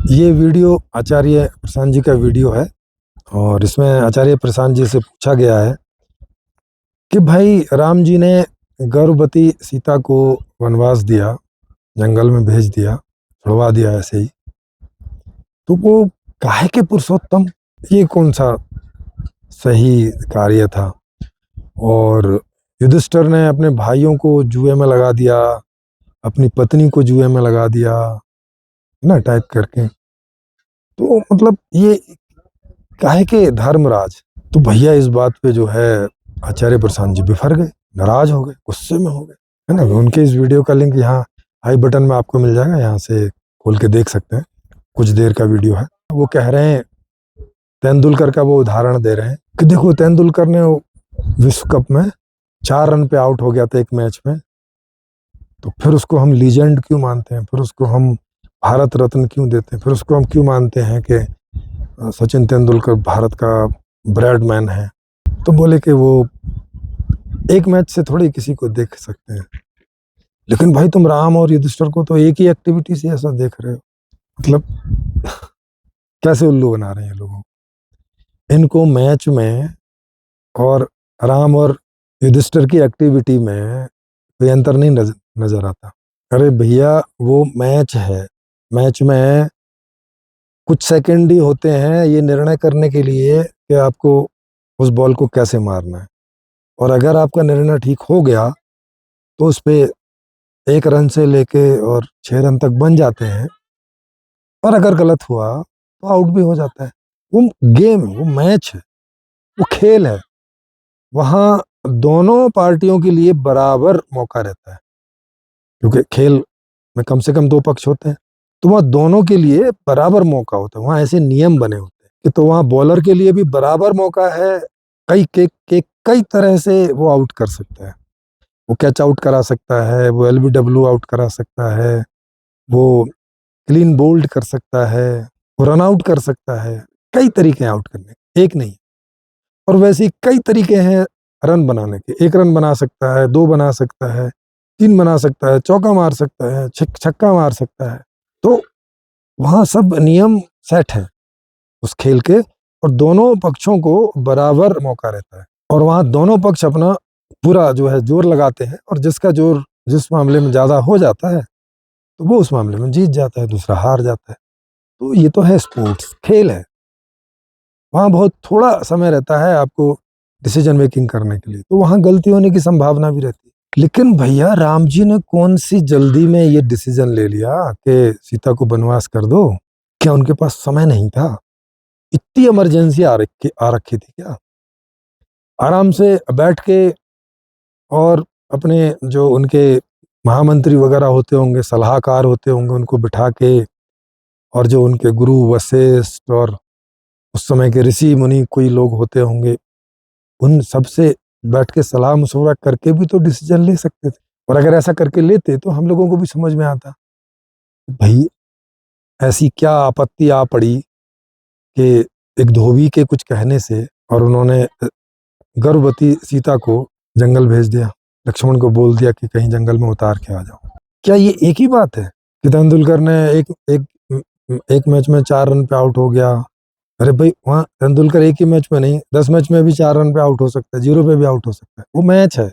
ये वीडियो आचार्य प्रशांत जी का वीडियो है और इसमें आचार्य प्रशांत जी से पूछा गया है कि भाई राम जी ने गर्भवती सीता को वनवास दिया, जंगल में भेज दिया, छुड़वा दिया ऐसे ही, तो वो काहे के पुरुषोत्तम, ये कौन सा सही कार्य था। और युधिष्ठिर ने अपने भाइयों को जुए में लगा दिया, अपनी पत्नी को जुए में लगा दिया, है ना, टाइप करके। तो मतलब ये काहे के धर्मराज। तो भैया इस बात पे जो है आचार्य प्रशांत जी बिफर गए, नाराज हो गए, गुस्से में हो गए, है ना। उनके इस वीडियो का लिंक यहाँ आई बटन में आपको मिल जाएगा, यहाँ से खोल के देख सकते हैं। कुछ देर का वीडियो है। वो कह रहे हैं, तेंदुलकर का वो उदाहरण दे रहे हैं कि देखो तेंदुलकर ने विश्व कप में 4 रन पे आउट हो गया था एक मैच में, तो फिर उसको हम लीजेंड क्यों मानते हैं, फिर उसको हम भारत रत्न क्यों देते हैं, फिर उसको हम क्यों मानते हैं कि सचिन तेंदुलकर भारत का ब्रैडमैन है। तो बोले कि वो एक मैच से थोड़ी किसी को देख सकते हैं, लेकिन भाई तुम राम और युधिष्ठिर को तो एक ही एक्टिविटी से ऐसा देख रहे हो। मतलब कैसे उल्लू बना रहे हैं लोगों को। इनको मैच में और राम और युधिष्ठिर की एक्टिविटी में कोई अंतर नहीं नजर आता। अरे भैया वो मैच है, मैच में कुछ सेकंड ही होते हैं ये निर्णय करने के लिए कि आपको उस बॉल को कैसे मारना है। और अगर आपका निर्णय ठीक हो गया तो उस पे 1 रन से लेके और 6 रन तक बन जाते हैं, और अगर गलत हुआ तो आउट भी हो जाता है। वो गेम है, वो मैच है, वो खेल है। वहां दोनों पार्टियों के लिए बराबर मौका रहता है, क्योंकि खेल में कम से कम 2 पक्ष होते हैं, तो वहाँ दोनों के लिए बराबर मौका होता है। वहाँ ऐसे नियम बने होते हैं कि तो वहाँ बॉलर के लिए भी बराबर मौका है। कई तरह से वो आउट कर सकता है। वो कैच आउट करा सकता है, वो एलबीडब्ल्यू आउट करा सकता है, वो क्लीन बोल्ड कर सकता है, वो रन आउट कर सकता है। कई तरीके हैं आउट करने के, एक नहीं। और वैसे ही कई तरीके हैं रन बनाने के। 1 रन बना सकता है, 2 बना सकता है, 3 बना सकता है, चौका मार सकता है, छक्का मार सकता है। तो वहां सब नियम सेट है उस खेल के, और दोनों पक्षों को बराबर मौका रहता है। और वहां दोनों पक्ष अपना पूरा जो है जोर लगाते हैं, और जिसका जोर जिस मामले में ज्यादा हो जाता है तो वो उस मामले में जीत जाता है, दूसरा हार जाता है। तो ये तो है स्पोर्ट्स, खेल है। वहां बहुत थोड़ा समय रहता है आपको डिसीजन मेकिंग करने के लिए, तो वहां गलती होने की संभावना भी रहती है। लेकिन भैया राम जी ने कौन सी जल्दी में ये डिसीजन ले लिया कि सीता को वनवास कर दो? क्या उनके पास समय नहीं था? इतनी इमरजेंसी आ रखी थी क्या? आराम से बैठ के, और अपने जो उनके महामंत्री वगैरह होते होंगे, सलाहकार होते होंगे, उनको बिठा के, और जो उनके गुरु वशिष्ठ और उस समय के ऋषि मुनि कोई लोग होते होंगे, उन सबसे बैठ के सलाह मशवरा करके भी तो डिसीजन ले सकते थे। और अगर ऐसा करके लेते तो हम लोगों को भी समझ में आता, भाई ऐसी क्या आपत्ति आ पड़ी कि एक धोबी के कुछ कहने से और उन्होंने गर्भवती सीता को जंगल भेज दिया, लक्ष्मण को बोल दिया कि कहीं जंगल में उतार के आ जाओ। क्या ये एक ही बात है कि तेंदुलकर ने एक मैच में 4 रन पे आउट हो गया? अरे भाई वहाँ तेंदुलकर एक ही मैच में नहीं, 10 मैच में भी 4 रन पे आउट हो सकता है, 0 पे भी आउट हो सकता है। वो मैच है,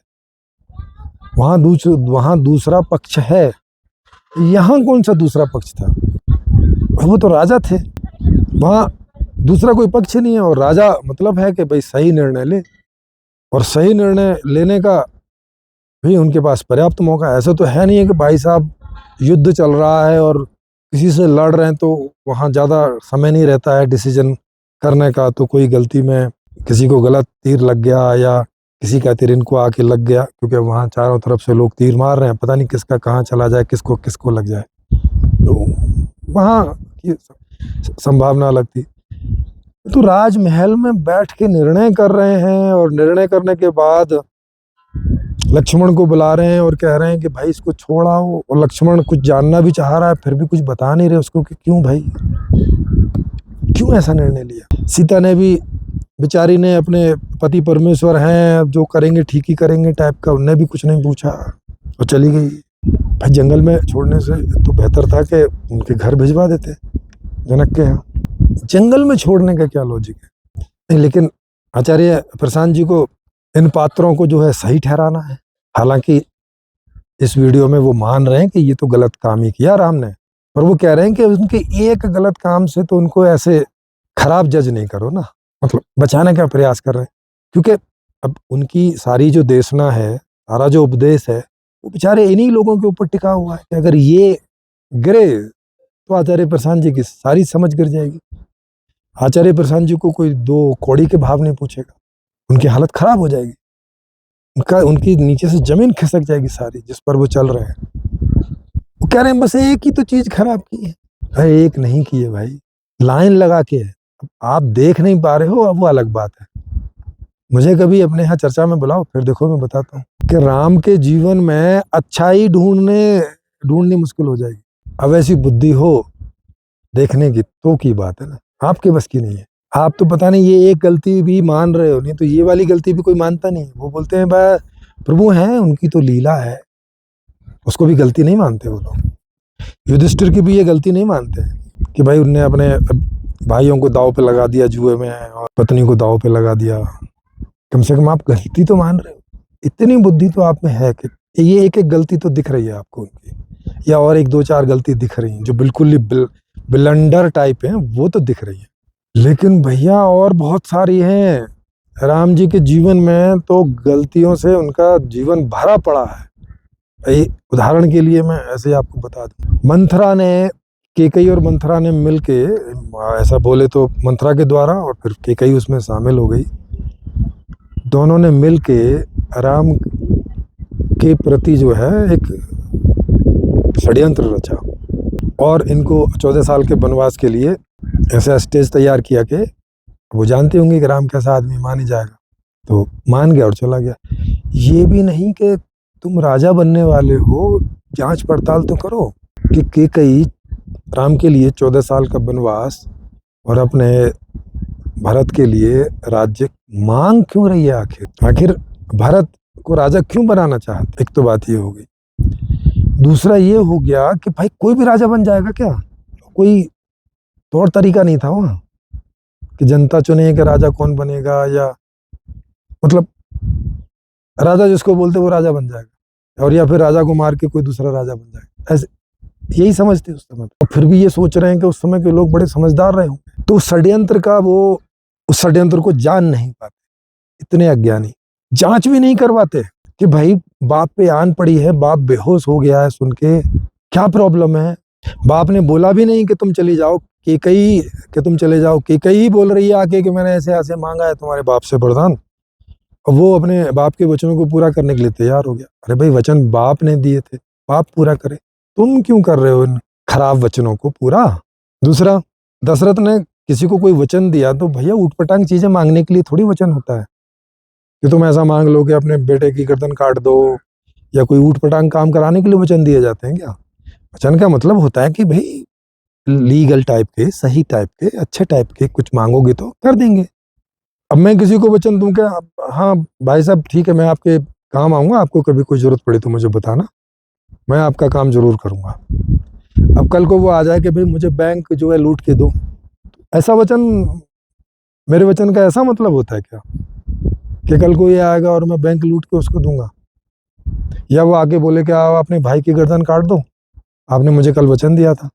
वहां दूसरा पक्ष है। यहाँ कौन सा दूसरा पक्ष था? वो तो राजा थे। वहां दूसरा कोई पक्ष नहीं है, और राजा मतलब है कि भाई सही निर्णय ले, और सही निर्णय लेने का भी उनके पास पर्याप्त मौका है। ऐसा तो है नहीं है कि भाई साहब युद्ध चल रहा है और किसी से लड़ रहे हैं तो वहां ज्यादा समय नहीं रहता है डिसीजन करने का, तो कोई गलती में किसी को गलत तीर लग गया, या किसी का तीर इनको आके लग गया, क्योंकि वहां चारों तरफ से लोग तीर मार रहे हैं, पता नहीं किसका कहाँ चला जाए, किसको किसको लग जाए। तो वहां की संभावना अलग थी। तो राजमहल में बैठ के निर्णय कर रहे हैं, और निर्णय करने के बाद लक्ष्मण को बुला रहे हैं और कह रहे हैं कि भाई इसको छोड़ाओ। और लक्ष्मण कुछ जानना भी चाह रहा है, फिर भी कुछ बता नहीं रहे उसको कि क्यों भाई, क्यों ऐसा निर्णय लिया। सीता ने भी, बेचारी ने, अपने पति परमेश्वर हैं, अब जो करेंगे ठीक ही करेंगे टाइप का, उनने भी कुछ नहीं पूछा और चली गई। भाई जंगल में छोड़ने से तो बेहतर था कि उनके घर भिजवा देते। जनक के यहाँ। जंगल में छोड़ने का क्या लॉजिक है? लेकिन आचार्य प्रशांत जी को इन पात्रों को जो है सही ठहराना है। हालांकि इस वीडियो में वो मान रहे हैं कि ये तो गलत काम ही किया राम ने, पर वो कह रहे हैं कि उनके एक गलत काम से तो उनको ऐसे खराब जज नहीं करो ना, मतलब बचाने का प्रयास कर रहे हैं। क्योंकि अब उनकी सारी जो देशना है, सारा जो उपदेश है, वो बेचारे इन्हीं लोगों के ऊपर टिका हुआ है कि अगर ये गिरे तो आचार्य प्रशांत जी की सारी समझ गिर जाएगी। आचार्य प्रशांत जी को कोई दो कौड़ी के भाव नहीं पूछेगा, उनकी हालत खराब हो जाएगी, उनकी नीचे से जमीन खिसक जाएगी सारी जिस पर वो चल रहे हैं। वो कह रहे हैं बस एक ही तो चीज खराब की है। भाई एक नहीं की है भाई, लाइन लगा के है। अब आप देख नहीं पा रहे हो, अब वो अलग बात है। मुझे कभी अपने यहाँ चर्चा में बुलाओ, फिर देखो मैं बताता हूँ कि राम के जीवन में अच्छाई ढूंढनी मुश्किल हो जाएगी। अब ऐसी बुद्धि हो देखने की तो की बात है ना, आपके बस की नहीं है। आप तो पता नहीं ये एक गलती भी मान रहे हो, नहीं तो ये वाली गलती भी कोई मानता नहीं। वो बोलते हैं भाई प्रभु हैं, उनकी तो लीला है, उसको भी गलती नहीं मानते वो लोग। युधिष्ठिर की भी ये गलती नहीं मानते कि भाई उनने अपने भाइयों को दाव पे लगा दिया जुए में और पत्नी को दाव पे लगा दिया। कम से कम आप गलती तो मान रहे हो, इतनी बुद्धि तो आप में है कि ये एक एक गलती तो दिख रही है आपको उनकी, या और एक दो चार गलती दिख रही हैं जो बिल्कुल ही ब्लंडर टाइप है, वो तो दिख रही है। लेकिन भैया और बहुत सारी हैं। राम जी के जीवन में तो गलतियों से उनका जीवन भरा पड़ा है। उदाहरण के लिए मैं ऐसे आपको बता दूं, मंथरा ने, केकई और मंथरा ने मिलके, ऐसा बोले तो मंथरा के द्वारा और फिर केकई उसमें शामिल हो गई, दोनों ने मिलके राम के प्रति जो है एक षड्यंत्र रचा और इनको 14 साल के वनवास के लिए ऐसा स्टेज तैयार किया कि वो जानते होंगे कि राम कैसा आदमी, मान ही जाएगा, तो मान गया और चला गया। ये भी नहीं कि तुम राजा बनने वाले हो, जांच पड़ताल तो करो कि केकई राम के लिए 14 साल का वनवास और अपने भरत के लिए राज्य मांग क्यों रही है। आखिर भरत को राजा क्यों बनाना चाहते, एक तो बात ये हो गई। दूसरा ये हो गया कि भाई कोई भी राजा बन जाएगा क्या, कोई तौर तरीका नहीं था वहां कि जनता चुने कि राजा कौन बनेगा, या मतलब राजा जिसको बोलते वो राजा बन जाएगा, और या फिर राजा को मार के कोई दूसरा राजा बन जाएगा, ऐसे यही समझते उस समय। और फिर भी ये सोच रहे हैं कि उस समय के लोग बड़े समझदार रहे होंगे, तो षड्यंत्र का वो उस षड्यंत्र को जान नहीं पाते, इतने अज्ञानी। जांच भी नहीं करवाते कि भाई बाप पे आन पड़ी है, बाप बेहोश हो गया है, सुन के क्या प्रॉब्लम है। बाप ने बोला भी नहीं कि तुम चली जाओ, केकई कि तुम चले जाओ, केकई बोल रही है आके कि मैंने ऐसे ऐसे मांगा है तुम्हारे बाप से वरदान, और वो अपने बाप के वचनों को पूरा करने के लिए तैयार हो गया। अरे भाई वचन बाप ने दिए थे, बाप पूरा करे, तुम क्यों कर रहे हो इन खराब वचनों को पूरा। दूसरा, दशरथ ने किसी को कोई वचन दिया तो भैया ऊटपटांग चीजें मांगने के लिए थोड़ी वचन होता है कि तुम ऐसा मांग लो कि अपने बेटे की गर्दन काट दो, या कोई ऊटपटांग काम कराने के लिए वचन दिए जाते हैं क्या। वचन का मतलब होता है कि भाई लीगल टाइप के, सही टाइप के, अच्छे टाइप के कुछ मांगोगे तो कर देंगे। अब मैं किसी को वचन दूं क्या, हाँ भाई साहब ठीक है मैं आपके काम आऊंगा, आपको कभी कोई जरूरत पड़े तो मुझे बताना, मैं आपका काम जरूर करूंगा। अब कल को वो आ जाए कि भाई मुझे बैंक जो है लूट के दो, ऐसा वचन, मेरे वचन का ऐसा मतलब होता है क्या कि कल को ये आएगा और मैं बैंक लूट के उसको दूंगा, या वो आके बोले कि आप अपने भाई की गर्दन काट दो, आपने मुझे कल वचन दिया था।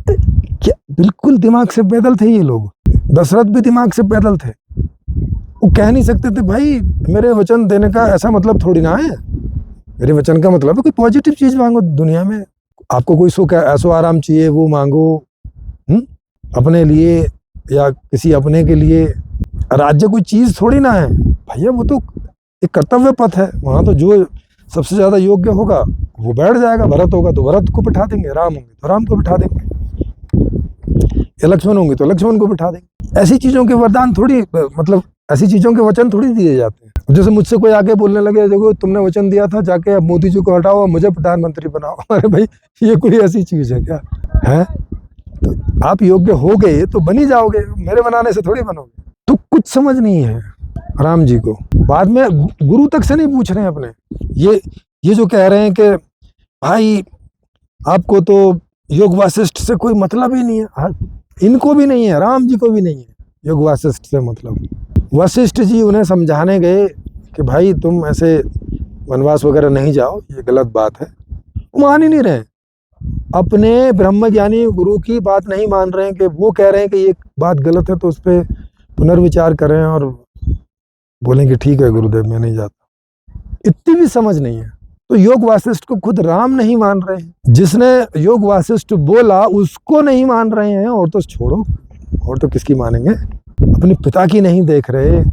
क्या बिल्कुल दिमाग से पैदल थे ये लोग। दशरथ भी दिमाग से पैदल थे, वो कह नहीं सकते थे भाई मेरे वचन देने का ऐसा मतलब थोड़ी ना है, मेरे वचन का मतलब है कोई पॉजिटिव चीज मांगो दुनिया में, आपको कोई सुख ऐसो आराम चाहिए वो मांगो, अपने लिए या किसी अपने के लिए। राज्य कोई चीज थोड़ी ना है भैया, वो तो एक कर्तव्य पथ है, वहां तो जो सबसे ज्यादा योग्य होगा वो बैठ जाएगा। भरत होगा तो भरत को बिठा देंगे, राम होंगे तो राम को बिठा देंगे, या लक्ष्मण होंगे तो लक्ष्मण को बिठा देंगे। ऐसी चीजों के वरदान थोड़ी, मतलब ऐसी चीजों के वचन थोड़ी दिए जाते हैं। जैसे मुझसे कोई आके बोलने लगे देखो तुमने वचन दिया था जाके अब मोदी जी को हटाओ और मुझे प्रधानमंत्री बनाओ, अरे भाई ये कोई ऐसी चीज है क्या है। तो आप योग्य हो गए तो बन ही जाओगे, मेरे बनाने से थोड़ी बनोगे। तो कुछ समझ नहीं है राम जी को, बाद में गुरु तक से नहीं पूछ रहे हैं अपने। ये जो कह रहे हैं कि भाई आपको तो योग वासिष्ठ से कोई मतलब ही नहीं है, इनको भी नहीं है, राम जी को भी नहीं है योग वासिष्ठ से मतलब। वशिष्ठ जी उन्हें समझाने गए कि भाई तुम ऐसे वनवास वगैरह नहीं जाओ, ये गलत बात है। मान ही नहीं रहे, अपने ब्रह्मज्ञानी गुरु की बात नहीं मान रहे हैं कि वो कह रहे हैं कि ये बात गलत है तो उस पर पुनर्विचार करें और बोलें कि ठीक है गुरुदेव मैं नहीं जाता। इतनी भी समझ नहीं है। तो योग वासिष्ठ को खुद राम नहीं मान रहे हैं, जिसने योग वासिष्ठ बोला उसको नहीं मान रहे हैं, और तो छोड़ो, और तो किसकी मानेंगे, अपने पिता की नहीं देख रहे।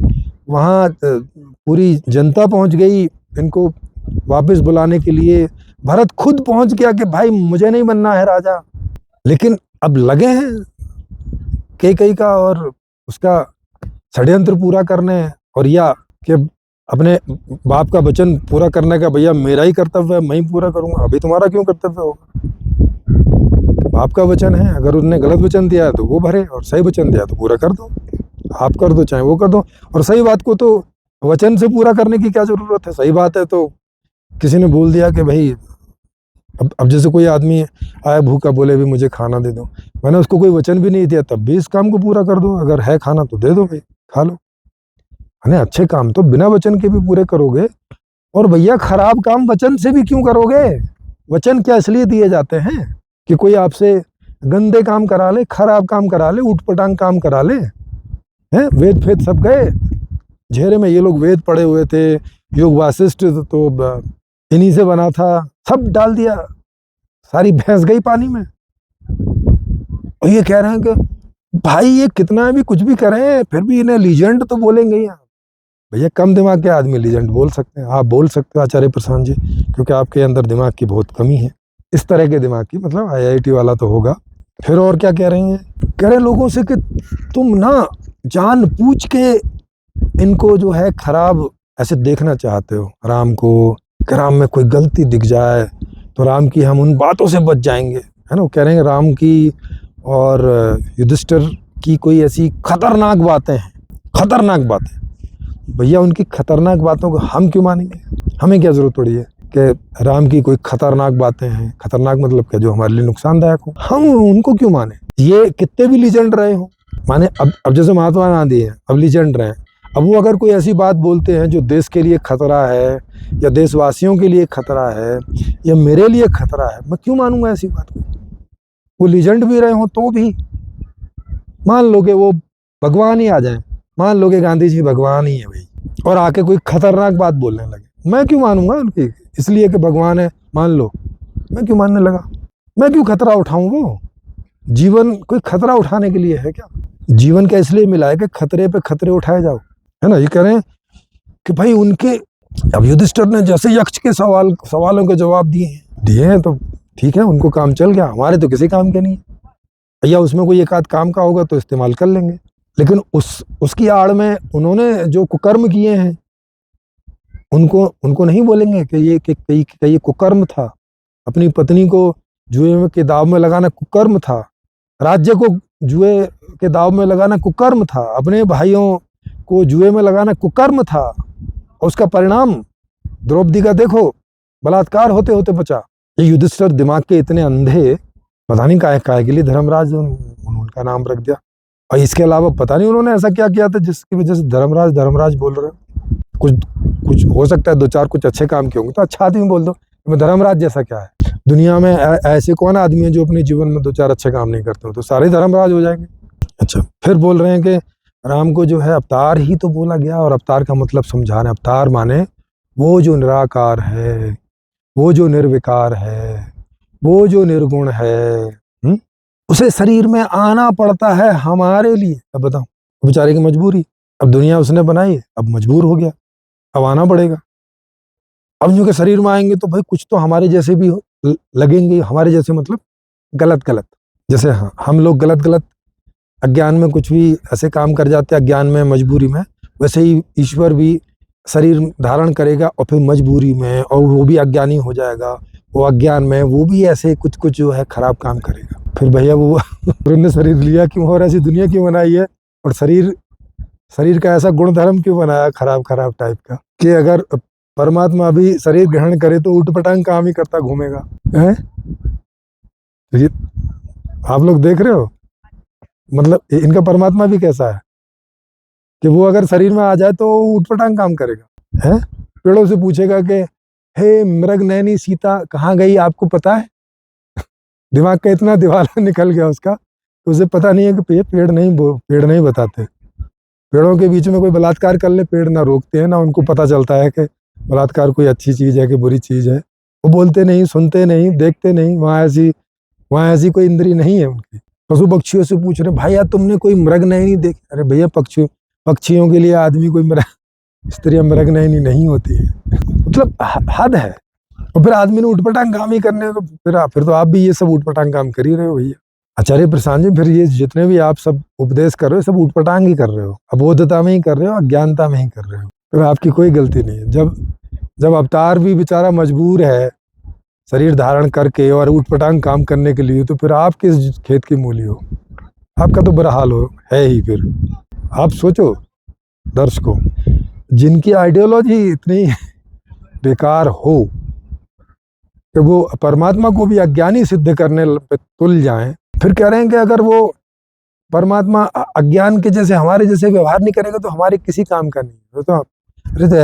वहाँ पूरी जनता पहुंच गई इनको वापस बुलाने के लिए, भरत खुद पहुंच गया कि भाई मुझे नहीं बनना है राजा, लेकिन अब लगे हैं कैकेयी का और उसका षड्यंत्र पूरा करने, और या कि अपने बाप का वचन पूरा करने का, भैया मेरा ही कर्तव्य है, मैं ही पूरा करूंगा। अभी तुम्हारा क्यों कर्तव्य होगा? बाप का वचन है, अगर उसने गलत वचन दिया है तो वो भरे, और सही वचन दिया तो पूरा कर दो। आप कर दो चाहे वो कर दो, और सही बात को तो वचन से पूरा करने की क्या जरूरत है? सही बात है तो किसी ने बोल दिया कि भाई अब जैसे कोई आदमी आया भूखा, बोले भी मुझे खाना दे दो, मैंने उसको कोई वचन भी नहीं दिया, तब भी इस काम को पूरा कर दो। अगर है खाना तो दे दो भाई, खा लो। यानी अच्छे काम तो बिना वचन के भी पूरे करोगे, और भैया खराब काम वचन से भी क्यों करोगे? वचन क्या इसलिए दिए जाते हैं कि कोई आपसे गंदे काम करा ले, खराब काम करा ले, उठपटांग काम करा ले? हैं, वेद फेद सब गए झेरे में। ये लोग वेद पढ़े हुए थे, योग वासिष्ठ तो इन्हीं से बना था, सब डाल दिया, सारी भैंस गई पानी में। और ये कह रहे हैं कि भाई ये कितना भी कुछ भी करें फिर भी इन्हें लीजेंड तो बोलेंगे ही। भैया कम दिमाग के आदमी लीजेंड बोल सकते हैं, आप बोल सकते हो आचार्य प्रशांत जी, क्योंकि आपके अंदर दिमाग की बहुत कमी है, इस तरह के दिमाग की, मतलब IIT वाला तो होगा। फिर और क्या कह रहे हैं? कह रहे लोगों से कि तुम ना जान पूछ के इनको जो है खराब ऐसे देखना चाहते हो राम को, कि राम में कोई गलती दिख जाए तो राम की हम उन बातों से बच जाएंगे, है ना। वो कह रहे हैं राम की और युधिष्ठिर की कोई ऐसी खतरनाक बातें हैं, खतरनाक बातें। भैया उनकी खतरनाक बातों को हम क्यों मानेंगे? हमें क्या जरूरत पड़ी है कि राम की कोई खतरनाक बातें हैं, खतरनाक मतलब क्या, जो हमारे लिए नुकसानदायक हो, हम उनको क्यों माने? ये कितने भी लीजेंड रहे हो, माने अब जैसे महात्मा गांधी है, अब लीजेंड रहे, अब वो अगर कोई ऐसी बात बोलते हैं जो देश के लिए खतरा है, या देशवासियों के लिए खतरा है, या मेरे लिए खतरा है, मैं क्यों मानूंगा ऐसी बात को? वो लीजेंड भी रहे हो तो भी। मान लो कि वो भगवान ही आ जाए, मान लो कि गांधी जी भगवान ही है भाई, और आके कोई खतरनाक बात बोलने लगे, मैं क्यों मानूंगा उनकी? इसलिए कि भगवान है मान लो, मैं क्यों मानने लगा? मैं क्यों खतरा उठाऊं? वो जीवन कोई खतरा उठाने के लिए है क्या? जीवन क्या इसलिए मिला है कि खतरे पे खतरे उठाए जाओ, है ना। ये कह रहे हैं कि भाई उनके, अब युधिष्ठिर ने जैसे यक्ष के सवालों के जवाब दिए हैं तो ठीक है, उनको काम चल गया, हमारे तो किसी काम के नहीं। भैया उसमें कोई एक आध काम का होगा तो इस्तेमाल कर लेंगे, लेकिन उसकी आड़ में उन्होंने जो कुकर्म किए हैं उनको नहीं बोलेंगे कि ये कुकर्म था। अपनी पत्नी को जुए के दाव में लगाना कुकर्म था, राज्य को जुए के दाव में लगाना कुकर्म था, अपने भाइयों को जुए में लगाना कुकर्म था, और उसका परिणाम द्रौपदी का देखो, बलात्कार होते होते बचा। ये युधिष्ठिर दिमाग के इतने अंधे, पता नहीं काय के लिए धर्मराज उनका नाम रख दिया, और इसके अलावा पता नहीं उन्होंने ऐसा क्या किया था जिसकी वजह से धर्मराज बोल रहे हो। कुछ हो सकता है, दो चार कुछ अच्छे काम किए होंगे तो अच्छा आदमी बोल दो, मैं धर्मराज जैसा क्या है? दुनिया में ऐसे कौन आदमी है जो अपने जीवन में दो चार अच्छे काम नहीं करते हो? तो सारे धर्मराज हो जाएंगे। अच्छा, फिर बोल रहे हैं कि राम को जो है अवतार ही तो बोला गया, और अवतार का मतलब समझा रहे हैं। अवतार माने वो जो निराकार है, वो जो निर्विकार है, वो जो निर्गुण है, उसे शरीर में आना पड़ता है हमारे लिए। अब बताओ, बेचारे की मजबूरी, अब दुनिया उसने बनाई, अब मजबूर हो गया, अब आना पड़ेगा। अब जो के शरीर में आएंगे तो भाई कुछ तो हमारे जैसे भी लगेंगे, हमारे जैसे मतलब गलत, जैसे हाँ हम लोग गलत अज्ञान में कुछ भी ऐसे काम कर जाते हैं, अज्ञान में, मजबूरी में, वैसे ही ईश्वर भी शरीर धारण करेगा और फिर मजबूरी में, और वो भी अज्ञानी हो जाएगा, वो अज्ञान में वो भी ऐसे कुछ जो है खराब काम करेगा। फिर भैया वो उन्होंने शरीर लिया क्यों, और ऐसी दुनिया क्यों बनाई है, और शरीर का ऐसा गुण धर्म क्यों बनाया खराब टाइप का, कि अगर परमात्मा भी शरीर ग्रहण करे तो उठपटांग काम ही करता घूमेगा। है आप लोग देख रहे हो, मतलब इनका परमात्मा भी कैसा है कि वो अगर शरीर में आ जाए तो उठपटांग काम करेगा है। पेड़ों से पूछेगा कि हे मृग नैनी सीता कहाँ गई, आपको पता है? दिमाग का इतना दिवाला निकल गया उसका, तो उसे पता नहीं है कि ये पेड़ नहीं बताते। पेड़ों के बीच में कोई बलात्कार कर ले, पेड़ ना रोकते हैं, ना उनको पता चलता है कि बलात्कार कोई अच्छी चीज है कि बुरी चीज है। वो बोलते नहीं, सुनते नहीं, देखते नहीं, वहां ऐसी कोई इंद्री नहीं है उनकी। पशु पक्षियों से पूछ रहे भाई यार तुमने कोई मृग नहीं देखी? अरे भैया पक्षियों के लिए आदमी कोई स्त्रियां मृग नहीं होती है। मतलब हद है। और फिर आदमी ने उठपटांग काम ही करने, तो फिर तो आप भी ये सब उठपटांग काम कर ही रहे हो भैया। आचार्य प्रशांत जी, फिर ये जितने भी आप सब उपदेश कर रहे हो सब उठपटांग ही कर रहे हो, अबोधता में ही कर रहे हो, अज्ञानता में ही कर रहे हो। फिर आपकी कोई गलती नहीं है। जब जब अवतार भी बेचारा मजबूर है शरीर धारण करके और उठपटांग काम करने के लिए, तो फिर आप किस खेत की मूली हो? आपका तो बुरा हाल हो है ही। फिर आप सोचो दर्शकों, जिनकी आइडियोलॉजी इतनी बेकार हो कि वो परमात्मा को भी अज्ञानी सिद्ध करने पे तुल जाएं, फिर कह रहे हैं कि अगर वो परमात्मा अज्ञान के जैसे हमारे जैसे व्यवहार नहीं करेगा तो हमारे किसी काम का नहीं। तो अरे तो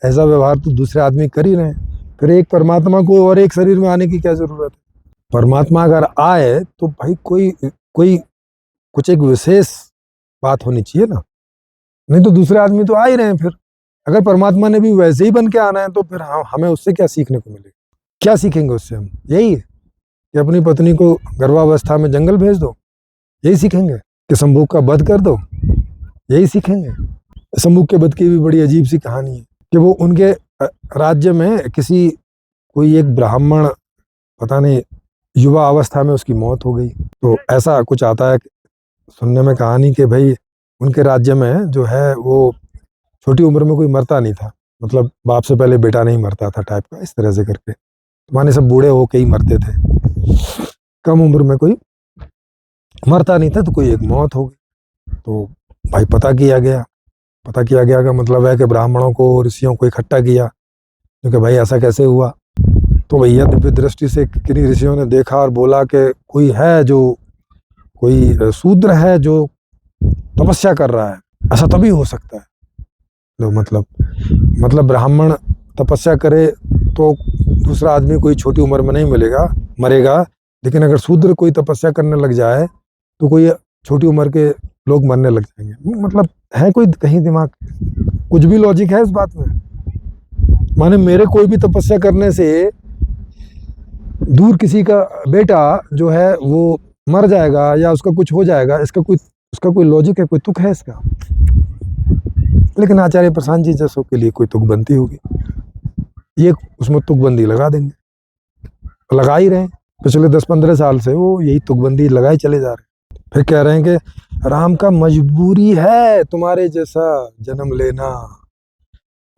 ऐसा व्यवहार तो दूसरे आदमी कर ही रहे हैं। फिर एक परमात्मा को और एक शरीर में आने की क्या जरूरत है? परमात्मा अगर आए तो भाई कोई कोई कुछ एक विशेष बात होनी चाहिए ना, नहीं तो दूसरे आदमी तो आ ही रहे हैं। फिर अगर परमात्मा ने भी वैसे ही बन के आना है तो फिर हमें उससे क्या सीखने को मिलेगा? क्या सीखेंगे उससे हम? यही है कि अपनी पत्नी को गर्भावस्था में जंगल भेज दो, यही सीखेंगे? कि शंभू का वध कर दो, यही सीखेंगे? शंभू के वध की भी बड़ी अजीब सी कहानी है कि वो उनके राज्य में कोई एक ब्राह्मण, पता नहीं युवा अवस्था में उसकी मौत हो गई। तो ऐसा कुछ आता है सुनने में कहानी कि भाई उनके राज्य में जो है वो छोटी उम्र में कोई मरता नहीं था, मतलब बाप से पहले बेटा नहीं मरता था टाइप का, इस तरह से करके माने सब बूढ़े होके ही मरते थे, कम उम्र में कोई मरता नहीं था। तो कोई एक मौत हो गई, तो भाई पता किया गया का मतलब है कि ब्राह्मणों को ऋषियों को इकट्ठा किया, क्योंकि भाई ऐसा कैसे हुआ। तो भैया दिव्य दृष्टि से किन्हीं ऋषियों ने देखा और बोला कि कोई शूद्र है जो तपस्या कर रहा है, ऐसा तभी हो सकता है। तो मतलब ब्राह्मण तपस्या करे तो दूसरा आदमी कोई छोटी उम्र में नहीं मरेगा, लेकिन अगर शूद्र कोई तपस्या करने लग जाए तो कोई छोटी उम्र के लोग मरने लग जाएंगे। मतलब है कोई कहीं दिमाग, कुछ भी लॉजिक है इस बात में? माने मेरे कोई भी तपस्या करने से दूर किसी का बेटा जो है वो मर जाएगा या उसका कुछ हो जाएगा, उसका कोई लॉजिक है, कोई तुक है इसका? लेकिन आचार्य प्रशांत जी जैसों के लिए कोई तुकबंदी होगी, ये उसमें तुकबंदी लगा देंगे, लगा ही रहे। पिछले 10-15 साल से वो यही तुकबंदी लगाए चले जा रहे हैं। फिर कह रहे हैं कि राम का मजबूरी है तुम्हारे जैसा जन्म लेना।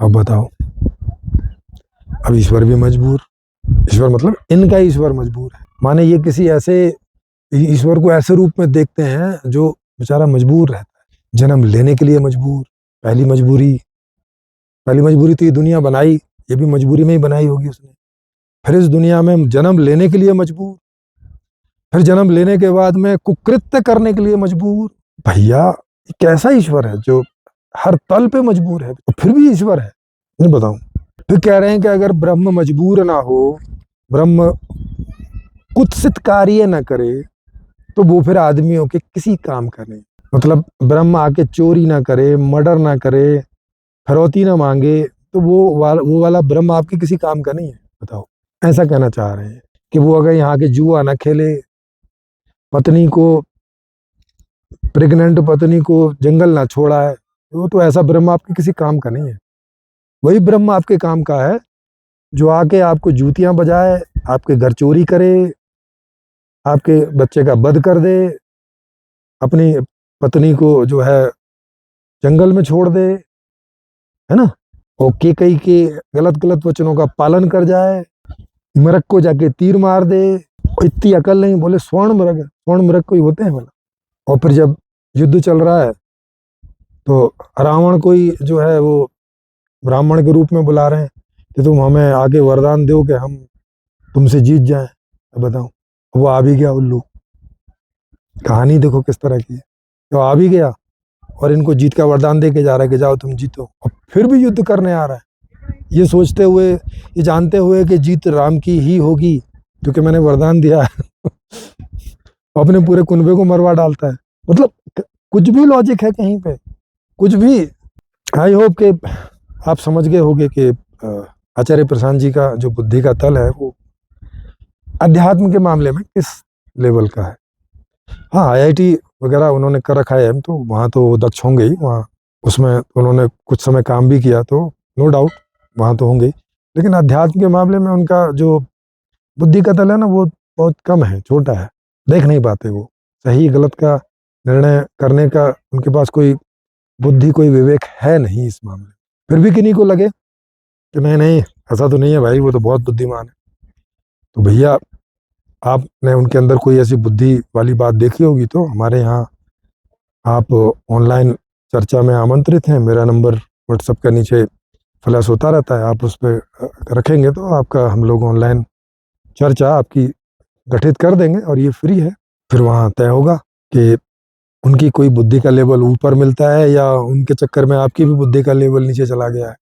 अब बताओ, अब ईश्वर भी मजबूर, ईश्वर मतलब इनका ईश्वर मजबूर है। माने ये किसी ऐसे ईश्वर को ऐसे रूप में देखते हैं जो बेचारा मजबूर रहता है, जन्म लेने के लिए मजबूर। पहली मजबूरी तो ये दुनिया बनाई, ये भी मजबूरी में ही बनाई होगी उसने। फिर इस दुनिया में जन्म लेने के लिए मजबूर, फिर जन्म लेने के बाद में कुकृत्य करने के लिए मजबूर। भैया ये कैसा ईश्वर है जो हर तल पे मजबूर है, तो फिर भी ईश्वर है? नहीं बताऊं। फिर कह रहे हैं कि अगर ब्रह्म मजबूर ना हो, ब्रह्म कुत्सित कार्य ना करे, तो वो फिर आदमियों के किसी काम का नहीं। मतलब ब्रह्म आके चोरी ना करे, मर्डर ना करे, फिरौती ना मांगे, तो वो वाला ब्रह्म आपके किसी काम का नहीं है। बताओ, ऐसा कहना चाह रहे हैं कि वो अगर यहाँ के जुआ ना खेले, प्रेग्नेंट पत्नी को जंगल ना छोड़ा है, वो तो ऐसा ब्रह्म आपके किसी काम का नहीं है। वही ब्रह्म आपके काम का है जो आके आपको जूतियां बजाए, आपके घर चोरी करे, आपके बच्चे का वध कर दे, अपनी पत्नी को जो है जंगल में छोड़ दे, है ना, और कई के गलत गलत वचनों का पालन कर जाए, मृग को जाके तीर मार दे। इतनी अकल नहीं, बोले स्वर्ण मृग कोई होते हैं बोला। और फिर जब युद्ध चल रहा है तो रावण को ही जो है वो ब्राह्मण के रूप में बुला रहे हैं कि तुम हमें आगे वरदान दो कि हम तुमसे जीत जाएं। अब बताओ, वो आ भी गया उल्लू। कहानी देखो किस तरह की है। तो आ भी गया और इनको जीत का वरदान दे के जा रहा है कि जाओ तुम जीतो, और फिर भी युद्ध करने आ रहा है, ये सोचते हुए, ये जानते हुए कि जीत राम की ही होगी क्योंकि मैंने वरदान दिया है। अपने पूरे कुनबे को मरवा डालता है। मतलब कुछ भी लॉजिक है कहीं पे, कुछ भी। आई होप कि आप समझ गए होंगे कि आचार्य प्रशांत जी का जो बुद्धि का तल है वो अध्यात्म के मामले में किस लेवल का है। हाँ, आईआईटी वगैरह उन्होंने कर रखा है, तो वहाँ तो वो दक्ष होंगे ही, वहाँ उसमें उन्होंने कुछ समय काम भी किया, तो नो डाउट वहाँ तो होंगे ही। लेकिन अध्यात्म के मामले में उनका जो बुद्धि का तल है ना, वो बहुत कम है, छोटा है, देख नहीं पाते वो सही गलत का निर्णय करने का, उनके पास कोई बुद्धि, कोई विवेक है नहीं इस मामले में। फिर भी किन्हीं को लगे कि नहीं नहीं, ऐसा तो नहीं है भाई, वो तो बहुत बुद्धिमान है। तो भैया, आपने उनके अंदर कोई ऐसी बुद्धि वाली बात देखी होगी तो हमारे यहाँ आप ऑनलाइन चर्चा में आमंत्रित हैं। मेरा नंबर व्हाट्सएप के नीचे फ्लैश होता रहता है, आप उस पर रखेंगे तो आपका हम लोग ऑनलाइन चर्चा आपकी गठित कर देंगे, और ये फ्री है। फिर वहाँ तय होगा कि उनकी कोई बुद्धि का लेवल ऊपर मिलता है या उनके चक्कर में आपकी भी बुद्धि का लेवल नीचे चला गया है।